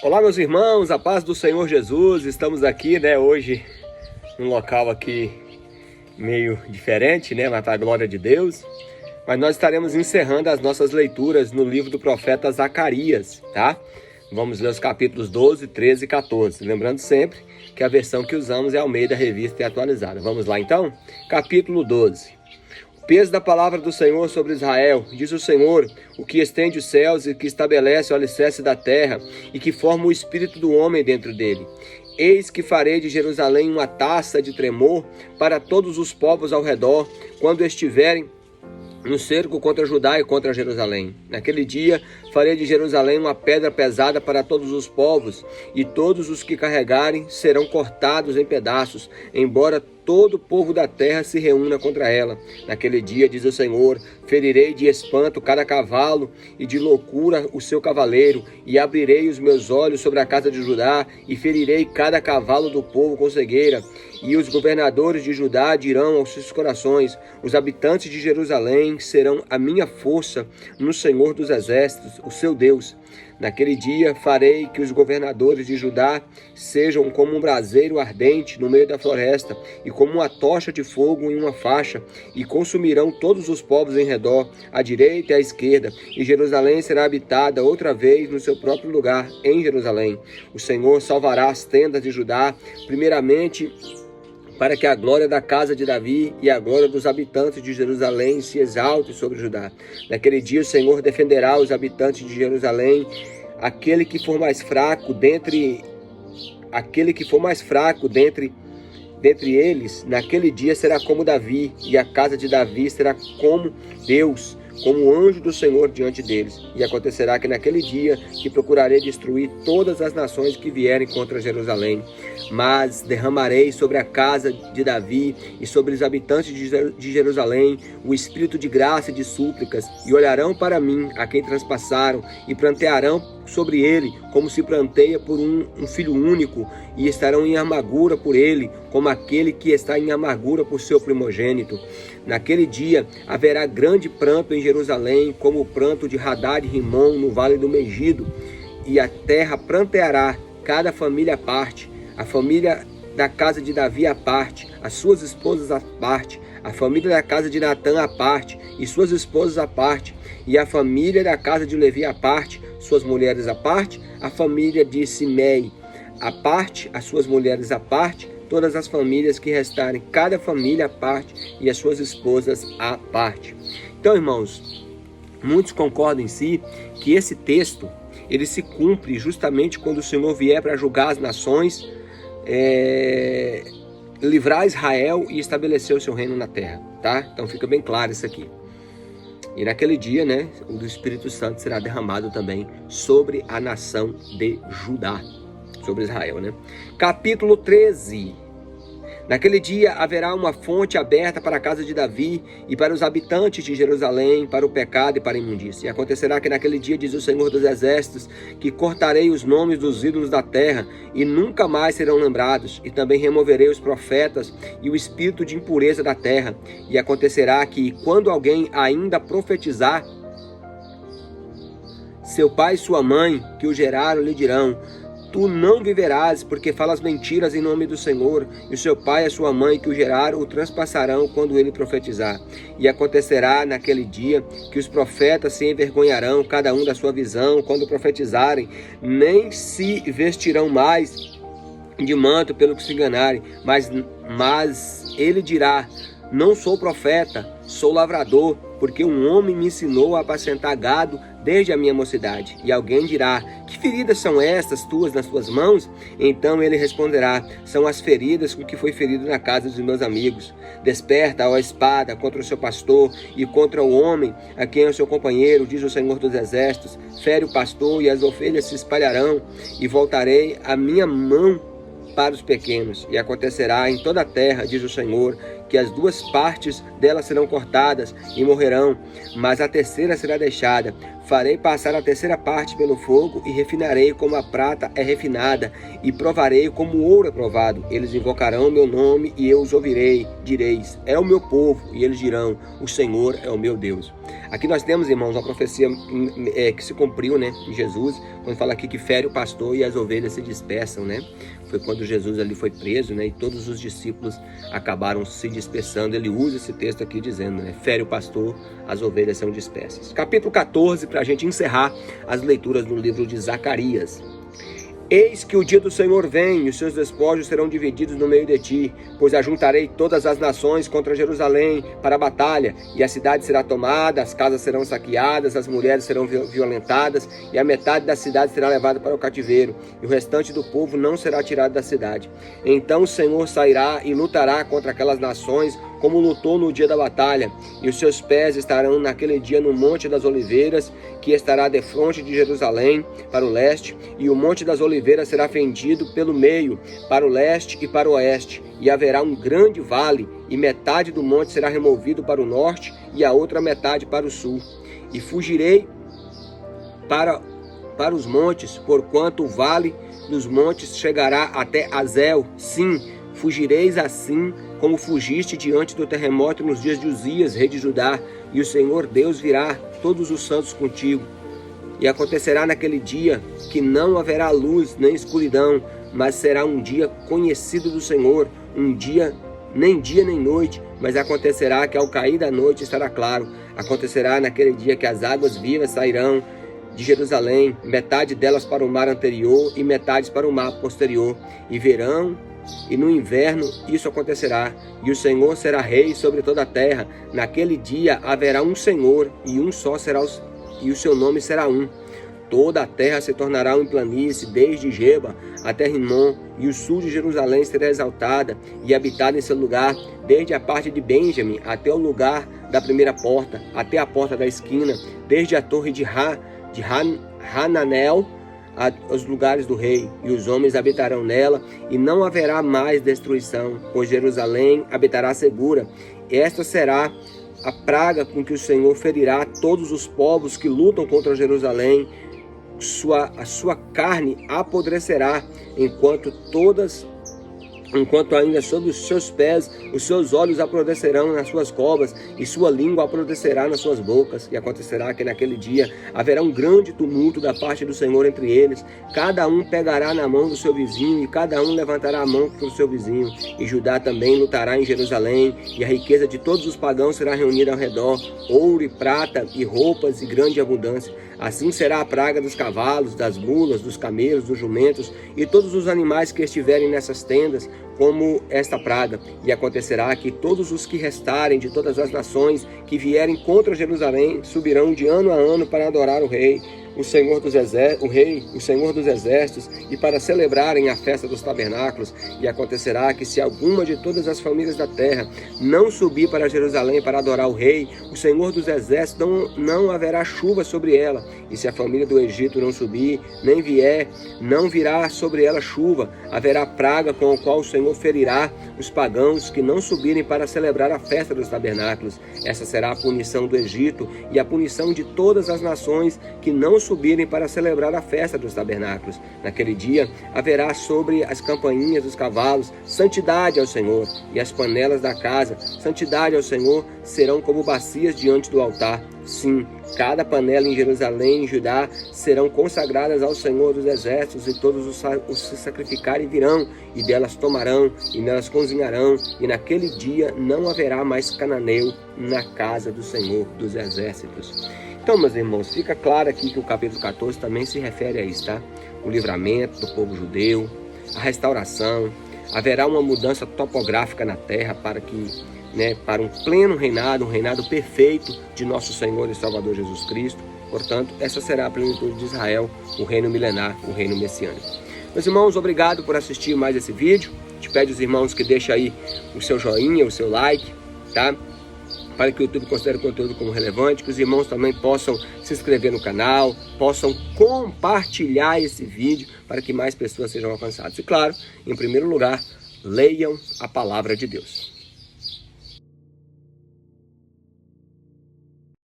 Olá, meus irmãos, a paz do Senhor Jesus. Estamos aqui, hoje num local aqui meio diferente, mas para a glória de Deus. Mas nós estaremos encerrando as nossas leituras no livro do profeta Zacarias, tá? Vamos ler os capítulos 12, 13 e 14. Lembrando sempre que a versão que usamos é Almeida Revista e Atualizada. Vamos lá então? Capítulo 12. O peso da palavra do Senhor sobre Israel. Diz o Senhor, o que estende os céus e que estabelece o alicerce da terra e que forma o espírito do homem dentro dele. Eis que farei de Jerusalém uma taça de tremor para todos os povos ao redor, quando estiverem no cerco contra Judá e contra Jerusalém. Naquele dia farei de Jerusalém uma pedra pesada para todos os povos, e todos os que carregarem serão cortados em pedaços, embora todo o povo da terra se reúna contra ela. Naquele dia, diz o Senhor, ferirei de espanto cada cavalo e de loucura o seu cavaleiro, e abrirei os meus olhos sobre a casa de Judá, e ferirei cada cavalo do povo com cegueira. E os governadores de Judá dirão aos seus corações, os habitantes de Jerusalém serão a minha força no Senhor dos Exércitos, o seu Deus. Naquele dia farei que os governadores de Judá sejam como um braseiro ardente no meio da floresta, e como uma tocha de fogo em uma faixa, e consumirão todos os povos em redor, à direita e à esquerda, e Jerusalém será habitada outra vez no seu próprio lugar, em Jerusalém. O Senhor salvará as tendas de Judá, primeiramente para que a glória da casa de Davi e a glória dos habitantes de Jerusalém se exalte sobre Judá. Naquele dia o Senhor defenderá os habitantes de Jerusalém, aquele que for mais fraco dentre eles, naquele dia será como Davi, e a casa de Davi será como Deus, como o anjo do Senhor diante deles. E acontecerá que naquele dia que procurarei destruir todas as nações que vierem contra Jerusalém, mas derramarei sobre a casa de Davi e sobre os habitantes de Jerusalém o espírito de graça e de súplicas, e olharão para mim, a quem transpassaram, e prantearão sobre ele, como se pranteia por um filho único, e estarão em amargura por ele, como aquele que está em amargura por seu primogênito. Naquele dia haverá grande pranto em Jerusalém, como o pranto de Hadad e Rimon no vale do Megido, e a terra pranteará, cada família à parte, a família da casa de Davi à parte, as suas esposas à parte, a família da casa de Natã à parte, e suas esposas à parte, e a família da casa de Levi à parte, suas mulheres à parte, a família de Simei à parte, as suas mulheres à parte, todas as famílias que restarem, cada família à parte, e as suas esposas à parte. Então, irmãos, muitos concordam em si que esse texto, ele se cumpre justamente quando o Senhor vier para julgar as nações, livrar Israel e estabelecer o seu reino na terra, tá? Então fica bem claro isso aqui. E naquele dia, o do Espírito Santo será derramado também sobre a nação de Judá, sobre Israel, Capítulo 13. Naquele dia haverá uma fonte aberta para a casa de Davi e para os habitantes de Jerusalém, para o pecado e para a imundícia. E acontecerá que naquele dia, diz o Senhor dos Exércitos, que cortarei os nomes dos ídolos da terra e nunca mais serão lembrados. E também removerei os profetas e o espírito de impureza da terra. E acontecerá que, quando alguém ainda profetizar, seu pai e sua mãe, que o geraram, lhe dirão: tu não viverás, porque falas mentiras em nome do Senhor, e o seu pai e a sua mãe que o geraram o transpassarão quando ele profetizar. E acontecerá naquele dia que os profetas se envergonharão, cada um da sua visão, quando profetizarem, nem se vestirão mais de manto pelo que se enganarem, mas ele dirá: não sou profeta, sou lavrador, porque um homem me ensinou a apacentar gado desde a minha mocidade. E alguém dirá: que feridas são estas tuas nas tuas mãos? Então ele responderá: são as feridas com que foi ferido na casa dos meus amigos. Desperta, ó espada, contra o seu pastor e contra o homem a quem é o seu companheiro, diz o Senhor dos Exércitos. Fere o pastor e as ovelhas se espalharão, e voltarei a minha mão para os pequenos. E acontecerá em toda a terra, diz o Senhor, que as duas partes dela serão cortadas e morrerão, mas a terceira será deixada. farei passar a terceira parte pelo fogo e refinarei como a prata é refinada e provarei como o ouro é provado. Eles invocarão o meu nome e eu os ouvirei. Direis, é o meu povo, e eles dirão, o Senhor é o meu Deus. Aqui nós temos, irmãos, uma profecia que se cumpriu, né, em Jesus, quando fala aqui que fere o pastor e as ovelhas se dispersam, né? Foi quando Jesus ali foi preso, né, e todos os discípulos acabaram se dispersando. Ele usa esse texto aqui dizendo, né, fere o pastor, as ovelhas são dispersas. Capítulo 14, para a gente encerrar as leituras no livro de Zacarias. Eis que o dia do Senhor vem, e os seus despojos serão divididos no meio de ti, pois ajuntarei todas as nações contra Jerusalém para a batalha, e a cidade será tomada, as casas serão saqueadas, as mulheres serão violentadas, e a metade da cidade será levada para o cativeiro, e o restante do povo não será tirado da cidade. Então o Senhor sairá e lutará contra aquelas nações, como lutou no dia da batalha, e os seus pés estarão naquele dia no Monte das Oliveiras, que estará defronte de Jerusalém, para o leste, e o Monte das Oliveiras será fendido pelo meio, para o leste e para o oeste, e haverá um grande vale, e metade do monte será removido para o norte, e a outra metade para o sul. E fugirei para os montes, porquanto o vale dos montes chegará até Azel. Sim, fugireis assim como fugiste diante do terremoto nos dias de Uzias, rei de Judá, e o Senhor Deus virá todos os santos contigo. E acontecerá naquele dia que não haverá luz nem escuridão, mas será um dia conhecido do Senhor, um dia nem noite, mas acontecerá que ao cair da noite estará claro. Acontecerá naquele dia que as águas vivas sairão de Jerusalém, metade delas para o mar anterior e metade para o mar posterior, e verão. E no inverno isso acontecerá, e o Senhor será rei sobre toda a terra. Naquele dia haverá um Senhor, e um só será e o seu nome será um. Toda a terra se tornará uma planície, desde Geba até Rinom, e o sul de Jerusalém será exaltada e habitada em seu lugar, desde a parte de Benjamim até o lugar da primeira porta, até a porta da esquina, desde a torre de Hananel aos lugares do rei, e os homens habitarão nela, e não haverá mais destruição, pois Jerusalém habitará segura. Esta será a praga com que o Senhor ferirá todos os povos que lutam contra Jerusalém. A sua carne apodrecerá, enquanto ainda sobre os seus pés, os seus olhos apodrecerão nas suas covas, e sua língua apodrecerá nas suas bocas. E acontecerá que naquele dia haverá um grande tumulto da parte do Senhor entre eles. Cada um pegará na mão do seu vizinho, e cada um levantará a mão contra o seu vizinho. E Judá também lutará em Jerusalém, e a riqueza de todos os pagãos será reunida ao redor, ouro e prata, e roupas e grande abundância. Assim será a praga dos cavalos, das mulas, dos camelos, dos jumentos e todos os animais que estiverem nessas tendas, como esta praga. E acontecerá que todos os que restarem de todas as nações que vierem contra Jerusalém subirão de ano a ano para adorar o rei, o Senhor dos exércitos, e para celebrarem a festa dos tabernáculos. E acontecerá que se alguma de todas as famílias da terra não subir para Jerusalém para adorar o rei, o Senhor dos exércitos, não haverá chuva sobre ela. E se a família do Egito não subir, nem vier, não virá sobre ela chuva. Haverá praga com a qual o Senhor ferirá os pagãos que não subirem para celebrar a festa dos tabernáculos. Essa será a punição do Egito e a punição de todas as nações que não subirem para celebrar a festa dos tabernáculos. Naquele dia haverá sobre as campainhas dos cavalos santidade ao Senhor, e as panelas da casa santidade ao Senhor serão como bacias diante do altar. Sim, cada panela em Jerusalém e Judá serão consagradas ao Senhor dos exércitos, e todos os se sacrificarem virão, e delas tomarão, e nelas cozinharão, e naquele dia não haverá mais cananeu na casa do Senhor dos exércitos. Então, meus irmãos, fica claro aqui que o capítulo 14 também se refere a isso, tá? O livramento do povo judeu, a restauração, haverá uma mudança topográfica na terra para um pleno reinado, um reinado perfeito de nosso Senhor e Salvador Jesus Cristo. Portanto, essa será a plenitude de Israel, o reino milenar, o reino messiânico. Meus irmãos, obrigado por assistir mais esse vídeo. Te pede os irmãos que deixem aí o seu joinha, o seu like, tá? Para que o YouTube considere o conteúdo como relevante, que os irmãos também possam se inscrever no canal, possam compartilhar esse vídeo para que mais pessoas sejam alcançadas. E claro, em primeiro lugar, leiam a palavra de Deus.